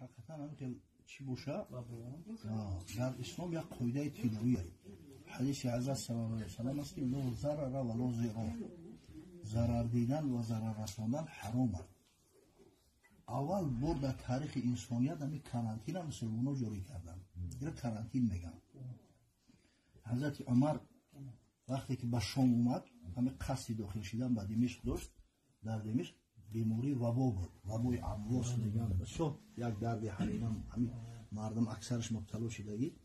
حقیقتا هم که چی باشه در اسلام یک قاعده طلایی است. حدیث حضرت صلی الله علیه و سلم است که لا ضرر و لا ضرار، ضرر دیدن و ضرر رساندن حرام است. اول بار در تاریخ انسانیت همین کرانتین هم مسلمان‌ها جاری کردن. این کرانتین میگن. حضرت عمر وقتی که به شام اومد همین قصد داخل شدن به دمشق داشت، در دمشق بیماری وبا بود، وبای امواس میگن، بسیار یک درد حرینم، همین مردم اکثرش مبتلا شدگی.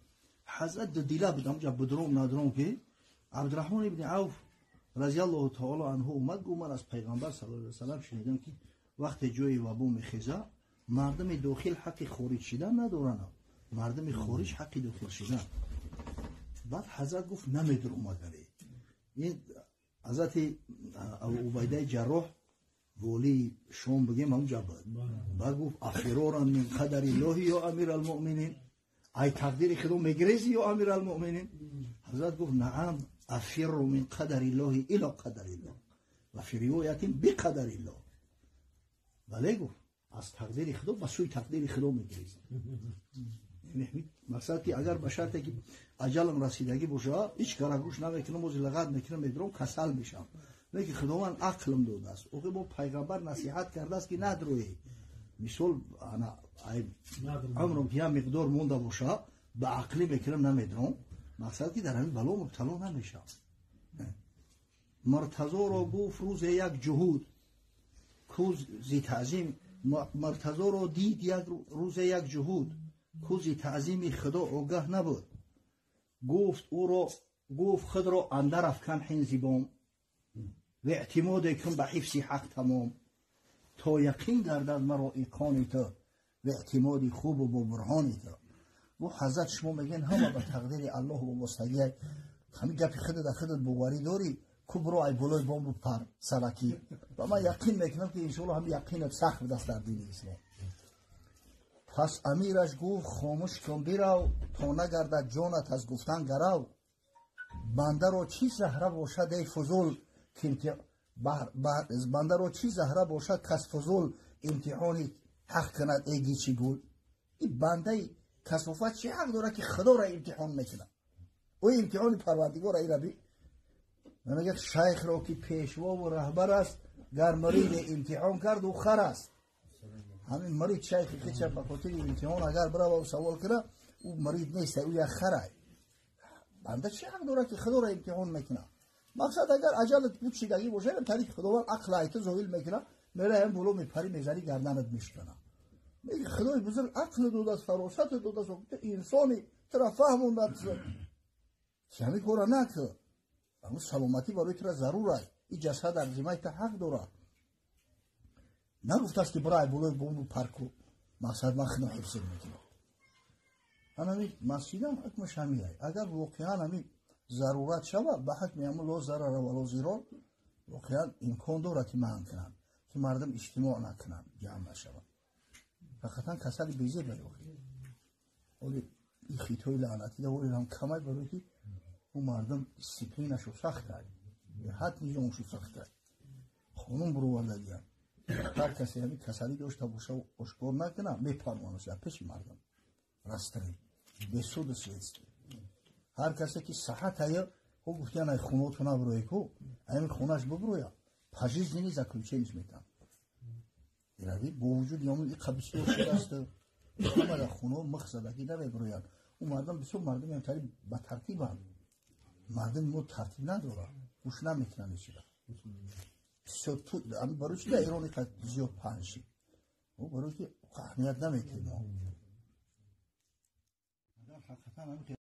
حضرت دیلا بود همونجا بدرون ندرون که عبدالرحمن ابن عوف رضی الله تعالی عنه اومد گفت من از پیغمبر صلی الله علیه و سلم شنیدم که وقتی جای وبا میخیزه مردم داخل حق خارج شدن ندارن، مردم خارج حق داخل شدن. بعد حضرت گفت نمیدونم مگره این حضرت ابو عبیده جراح ولی شام بگیم همونجا بود. بعد گفت افرارا من قدر الله یا امیر المؤمنین، ای تقدیر خدا میگریزی یا امیر المؤمنین؟ حضرت گفت نعم افر من قدر الله الى قدر الله و فی روایت بقدر الله. ولی گفت از تقدیر خدا به سوی تقدیر خدا میگریزی. مقصد که اگر به شرطی که اجلم رسیدگی باشه هیچ کار گوش نمیکنم، باز لغت میکنم، میدرم کسل میشم. لیکن خداوند عقلم داده است. او که با پیغمبر نصیحت کرده است که ندروی. مثال انا عمرم که هم مقدار مونده باشه به عقلی میکنم نمیدرم. مقصد که در همین بلا مبتلا نمیشم. مرتضی را گفت روز یک جهود کوز زی تعظیم، مرتضی را دید یک روز یک جهود کوزی تعظیم خدا آگاه نبود. گفت او را گفت خود را اندر افکن حین زیبام و اعتماد کن به حفظ حق تمام، تا یقین گردد مرا ایقان تو و اعتمادی خوب و با برهان تو. و حضرت شما میگن همه به تقدیر الله و واسطگی همین گپ خودت در خودت باوری داری کو برو ای بالای بام پر سرکی و من یقین میکنم که ان شاء الله هم یقینت سخت دست در دین اسلام. پس امیرش گفت خاموش کن برو تا نگردد جانت از گفتن گرو، بنده را چی زهره باشد ای فضول بنده را چی زهره باشد کس فضول امتحانی حق کند ای گیچی گول. این بنده کسافت چی حق داره که خدا را امتحان میکنه؟ او امتحان پروردگار ای ربی. من میگه شیخ را که پیشوا و رهبر است گر مرید امتحان کرد و خر است. همین مرید شیخی که چه بخاطر امتحان اگر بره و سوال کنه او مرید نیست، او یک خره. بنده چه حق داره که خدا را امتحان میکنه؟ مقصد اگر اجلت بود شدگی باشه طریق خداوند عقل ایت زویل میکنه، میره هم بلو میپری میزنی گردنت میشکنه. میگه خدای بزرگ عقل داده است، فراست داده است، انسانی ترا فهموند که همین کارا نکن. اما سلامتی برای تو ضرور است. این جسد در ذمه تو حق داره. نگفت است که برای بلوی بوم پرکو. مقصد من خدا حفظ میکنم. همین مسجد هم حکمش همیه. اگر واقعا همین ضرورت شود به حکم هم لا ضرر و لا ضرار واقعا امکان داره که من کنم که مردم اجتماع نکنن، جمع نشون. فقطا کسل بیزه بیاخی. ولی این خیتوی لعنتی ده ولی هم کمای برای که اون مردم دیسیپلینشو سخت کرد. به حد نظامشو سخت کرد. خانم برو ولدی هم. هر کسی همین کسلی داشته باشه و اشکار نکنه میپرمانش در پیش مردم. رستری. به سود سویست. هر کسی که صحت هیا او گفتن ای خونه تو نبروی کو همین خونهش ببروی پاجیز نیست کلچه نیست میتن ایرادی با وجود یامون این قبیسه شده است همه در خونه مخزدگی نمیبرویند. اون مردم بسیار مردم هم تاری با ترتیب هم مردم مو ترتیب نداره گوش نمیتونن چیده بسیار تو برای چی در ایرانی که زیاد پنشی او برای که اهمیت نمیتونن.